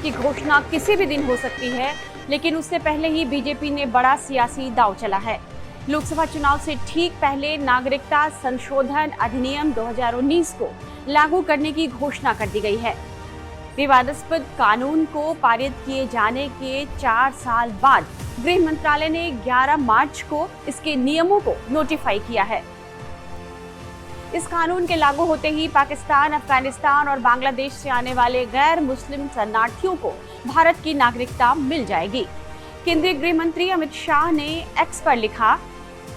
की घोषणा किसी भी दिन हो सकती है, लेकिन उससे पहले ही बीजेपी ने बड़ा सियासी दांव चला है। लोकसभा चुनाव से ठीक पहले नागरिकता संशोधन अधिनियम 2019 को लागू करने की घोषणा कर दी गई है। विवादास्पद कानून को पारित किए जाने के 4 साल बाद गृह मंत्रालय ने 11 मार्च को इसके नियमों को नोटिफाई किया है। इस कानून के लागू होते ही पाकिस्तान, अफगानिस्तान और बांग्लादेश से आने वाले गैर मुस्लिम शरणार्थियों को भारत की नागरिकता मिल जाएगी। केंद्रीय गृह मंत्री अमित शाह ने एक्स पर लिखा,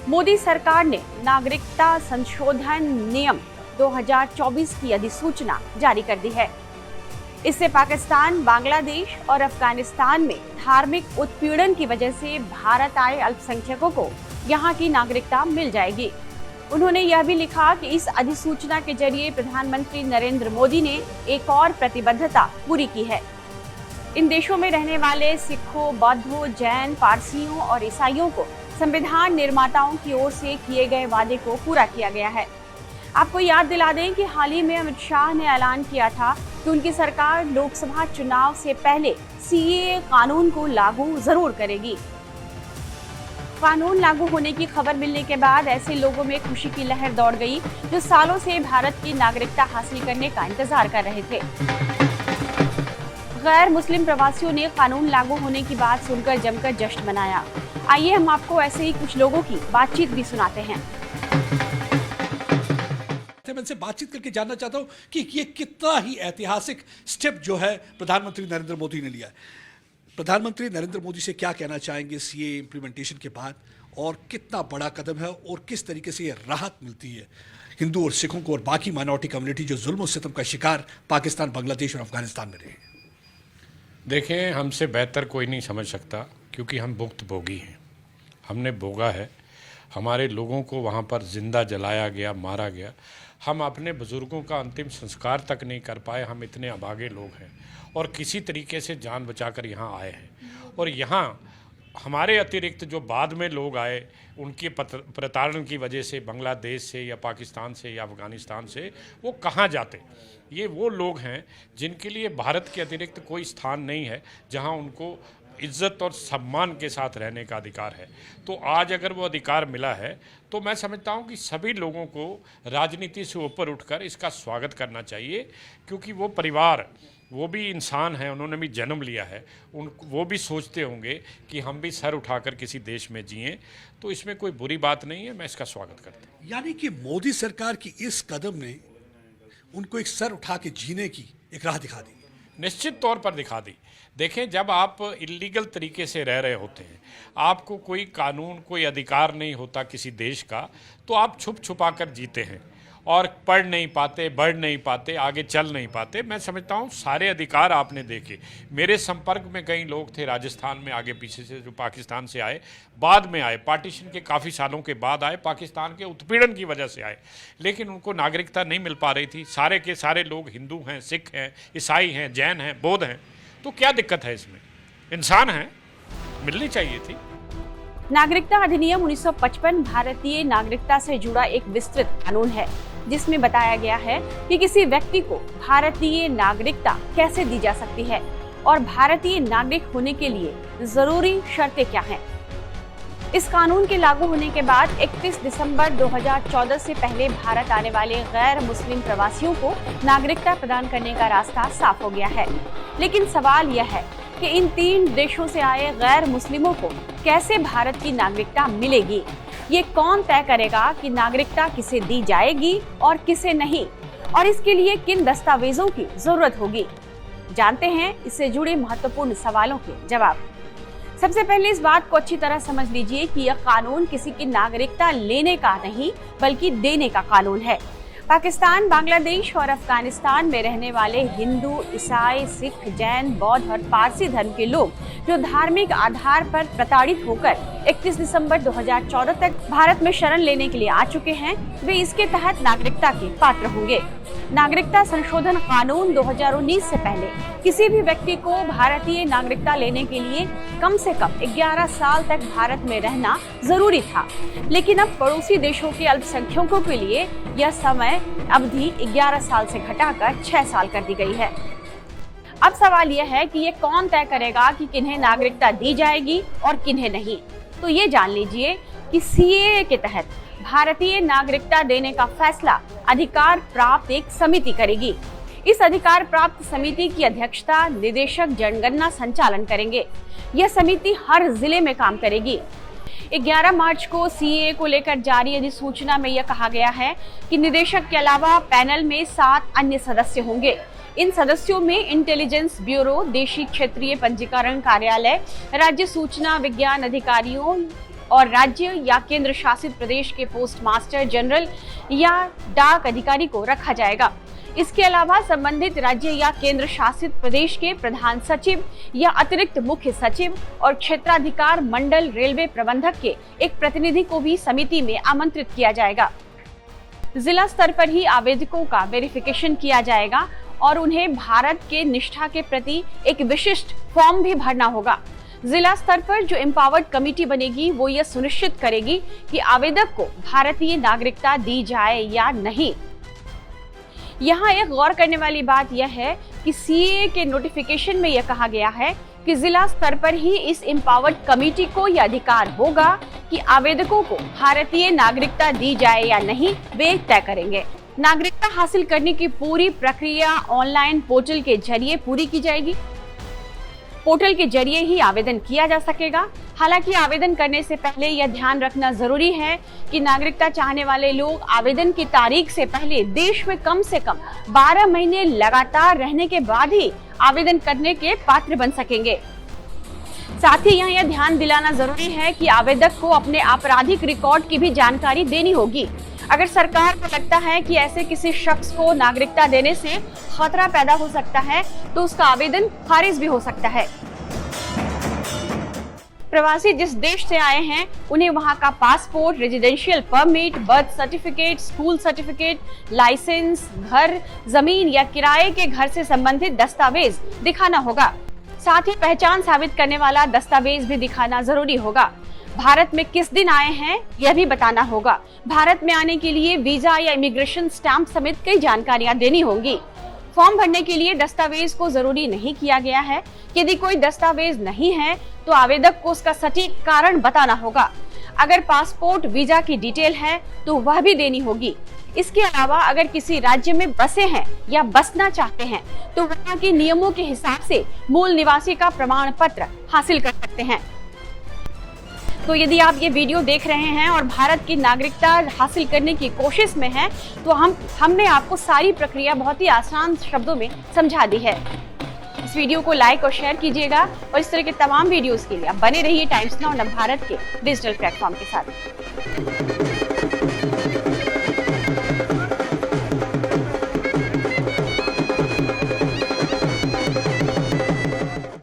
मोदी सरकार ने नागरिकता संशोधन नियम 2024 की अधिसूचना जारी कर दी है। इससे पाकिस्तान, बांग्लादेश और अफगानिस्तान में धार्मिक उत्पीड़न की वजह से भारत आए अल्पसंख्यकों को यहाँ की नागरिकता मिल जाएगी। उन्होंने यह भी लिखा कि इस अधिसूचना के जरिए प्रधानमंत्री नरेंद्र मोदी ने एक और प्रतिबद्धता पूरी की है। इन देशों में रहने वाले सिखों, बौद्धों, जैन, पारसियों और ईसाइयों को संविधान निर्माताओं की ओर से किए गए वादे को पूरा किया गया है। आपको याद दिला दें कि हाल ही में अमित शाह ने ऐलान किया था कि उनकी सरकार लोकसभा चुनाव से पहले सीएए कानून को लागू जरूर करेगी। कानून लागू होने की खबर मिलने के बाद ऐसे लोगों में खुशी की लहर दौड़ गई जो सालों से भारत की नागरिकता हासिल करने का इंतजार कर रहे थे। गैर मुस्लिम प्रवासियों ने कानून लागू होने की बात सुनकर जमकर जश्न मनाया। आइए हम आपको ऐसे ही कुछ लोगों की बातचीत भी सुनाते हैं। मैं इनसे बातचीत करके जानना चाहता हूं कि ये कितना ही ऐतिहासिक स्टेप जो है प्रधानमंत्री नरेंद्र मोदी ने लिया है। प्रधानमंत्री नरेंद्र मोदी से क्या कहना चाहेंगे सीए इम्प्लीमेंटेशन के बाद, और कितना बड़ा कदम है और किस तरीके से ये राहत मिलती है हिंदू और सिखों को और बाकी माइनॉरिटी कम्युनिटी जो जुल्म और सितम का शिकार पाकिस्तान, बांग्लादेश और अफगानिस्तान में रहे हैं? देखें, हमसे बेहतर कोई नहीं समझ सकता, क्योंकि हम भुक्तभोगी हैं। हमने भोगा है। हमारे लोगों को वहाँ पर जिंदा जलाया गया, मारा गया। हम अपने बुजुर्गों का अंतिम संस्कार तक नहीं कर पाए। हम इतने अभागे लोग हैं और किसी तरीके से जान बचाकर यहाँ आए हैं। और यहाँ हमारे अतिरिक्त जो बाद में लोग आए, उनके प्रताड़न की वजह से बांग्लादेश से या पाकिस्तान से या अफ़गानिस्तान से वो कहाँ जाते? ये वो लोग हैं जिनके लिए भारत के अतिरिक्त कोई स्थान नहीं है जहाँ उनको इज्जत और सम्मान के साथ रहने का अधिकार है। तो आज अगर वो अधिकार मिला है तो मैं समझता हूँ कि सभी लोगों को राजनीति से ऊपर उठकर इसका स्वागत करना चाहिए, क्योंकि वो परिवार, वो भी इंसान हैं, उन्होंने भी जन्म लिया है। वो भी सोचते होंगे कि हम भी सर उठाकर किसी देश में जिएं, तो इसमें कोई बुरी बात नहीं है। मैं इसका स्वागत करता हूँ। यानी कि मोदी सरकार की इस कदम ने उनको एक सर उठा के जीने की एक राह दिखा दी। निश्चित तौर पर दिखा दी। देखें, जब आप इलीगल तरीके से रह रहे होते हैं, आपको कोई कानून, कोई अधिकार नहीं होता किसी देश का, तो आप छुप छुपा कर जीते हैं और पढ़ नहीं पाते, बढ़ नहीं पाते, आगे चल नहीं पाते। मैं समझता हूँ सारे अधिकार आपने देखे। मेरे संपर्क में कई लोग थे राजस्थान में, आगे पीछे से, जो पाकिस्तान से आए, बाद में आए, पार्टीशन के काफ़ी सालों के बाद आए, पाकिस्तान के उत्पीड़न की वजह से आए, लेकिन उनको नागरिकता नहीं मिल पा रही थी। सारे के सारे लोग हिंदू हैं, सिख हैं, ईसाई हैं, जैन हैं, बौद्ध हैं। तो क्या दिक्कत है इसमें? इंसान हैं, मिलनी चाहिए थी। नागरिकता अधिनियम 1955 भारतीय नागरिकता से जुड़ा एक विस्तृत कानून है, जिसमें बताया गया है कि किसी व्यक्ति को भारतीय नागरिकता कैसे दी जा सकती है और भारतीय नागरिक होने के लिए जरूरी शर्तें क्या हैं। इस कानून के लागू होने के बाद 31 दिसंबर 2014 से पहले भारत आने वाले गैर मुस्लिम प्रवासियों को नागरिकता प्रदान करने का रास्ता साफ हो गया है। लेकिन सवाल यह है कि इन 3 देशों से आए गैर मुस्लिमों को कैसे भारत की नागरिकता मिलेगी? ये कौन तय करेगा कि नागरिकता किसे दी जाएगी और किसे नहीं, और इसके लिए किन दस्तावेजों की जरूरत होगी? जानते हैं इससे जुड़े महत्वपूर्ण सवालों के जवाब। सबसे पहले इस बात को अच्छी तरह समझ लीजिए कि यह कानून किसी की नागरिकता लेने का नहीं, बल्कि देने का कानून है। पाकिस्तान, बांग्लादेश और अफगानिस्तान में रहने वाले हिंदू, ईसाई, सिख, जैन, बौद्ध और पारसी धर्म के लोग जो धार्मिक आधार पर प्रताड़ित होकर 31 दिसंबर 2014 तक भारत में शरण लेने के लिए आ चुके हैं, वे इसके तहत नागरिकता के पात्र होंगे। नागरिकता संशोधन कानून 2019 से पहले किसी भी व्यक्ति को भारतीय नागरिकता लेने के लिए कम से कम 11 साल तक भारत में रहना जरूरी था, लेकिन अब पड़ोसी देशों के अल्पसंख्यकों के लिए यह समय अवधि 11 साल से घटाकर 6 साल कर दी गई है। अब सवाल यह है कि ये कौन तय करेगा कि किन्हें नागरिकता दी जाएगी और किन्हें नहीं। तो ये जान लीजिए कि सीएए के तहत भारतीय नागरिकता देने का फैसला अधिकार प्राप्त एक समिति करेगी। इस अधिकार प्राप्त समिति की अध्यक्षता निदेशक जनगणना संचालन करेंगे। यह समिति हर जिले में काम करेगी। 11 मार्च को सीएए को लेकर जारी अधिसूचना में यह कहा गया है कि निदेशक के अलावा पैनल में 7 अन्य सदस्य होंगे। इन सदस्यों में इंटेलिजेंस ब्यूरो, देशी क्षेत्रीय पंजीकरण कार्यालय, राज्य सूचना विज्ञान अधिकारियों और राज्य या केंद्र शासित प्रदेश के पोस्ट मास्टर जनरल या डाक अधिकारी को रखा जाएगा। इसके अलावा संबंधित राज्य या केंद्र शासित प्रदेश के प्रधान सचिव या अतिरिक्त मुख्य सचिव और क्षेत्राधिकार मंडल रेलवे प्रबंधक के एक प्रतिनिधि को भी समिति में आमंत्रित किया जाएगा। जिला स्तर पर ही आवेदकों का वेरिफिकेशन किया जाएगा और उन्हें भारत के निष्ठा के प्रति एक विशिष्ट फॉर्म भी भरना होगा। जिला स्तर पर जो एम्पावर्ड कमेटी बनेगी वो यह सुनिश्चित करेगी कि आवेदक को भारतीय नागरिकता दी जाए या नहीं। यहाँ एक गौर करने वाली बात यह है कि सीएए के नोटिफिकेशन में यह कहा गया है कि जिला स्तर पर ही इस एम्पावर्ड कमेटी को यह अधिकार होगा कि आवेदकों को भारतीय नागरिकता दी जाए या नहीं, वे तय करेंगे। नागरिकता हासिल करने की पूरी प्रक्रिया ऑनलाइन पोर्टल के जरिए पूरी की जाएगी। पोर्टल के जरिए ही आवेदन किया जा सकेगा। हालांकि आवेदन करने से पहले यह ध्यान रखना जरूरी है कि नागरिकता चाहने वाले लोग आवेदन की तारीख से पहले देश में कम से कम 12 महीने लगातार रहने के बाद ही आवेदन करने के पात्र बन सकेंगे। साथ ही यहाँ यह ध्यान दिलाना जरूरी है कि आवेदक को अपने आपराधिक रिकॉर्ड की भी जानकारी देनी होगी। अगर सरकार को लगता है कि ऐसे किसी शख्स को नागरिकता देने से खतरा पैदा हो सकता है तो उसका आवेदन खारिज भी हो सकता है। प्रवासी जिस देश से आए हैं उन्हें वहां का passport, residential permit, birth certificate, school certificate, licence, घर, जमीन या किराए के घर से संबंधित दस्तावेज दिखाना होगा। साथ ही पहचान साबित करने वाला दस्तावेज भी दिखाना जरूरी होगा। भारत में किस दिन आए हैं यह भी बताना होगा। भारत में आने के लिए वीजा या इमिग्रेशन स्टैंप समेत कई जानकारियां देनी होंगी। फॉर्म भरने के लिए दस्तावेज को जरूरी नहीं किया गया है। यदि कोई दस्तावेज नहीं है तो आवेदक को उसका सटीक कारण बताना होगा। अगर पासपोर्ट, वीजा की डिटेल है तो वह भी देनी होगी। इसके अलावा अगर किसी राज्य में बसे हैं या बसना चाहते हैं तो वहाँ के नियमों के हिसाब से मूल निवासी का प्रमाण पत्र हासिल कर सकते हैं। तो यदि आप ये वीडियो देख रहे हैं और भारत की नागरिकता हासिल करने की कोशिश में हैं, तो हमने आपको सारी प्रक्रिया बहुत ही आसान शब्दों में समझा दी है। इस वीडियो को लाइक और शेयर कीजिएगा और इस तरह के तमाम वीडियोस के लिए आप बने रहिए टाइम्स नाउ नवभारत के डिजिटल प्लेटफॉर्म के साथ।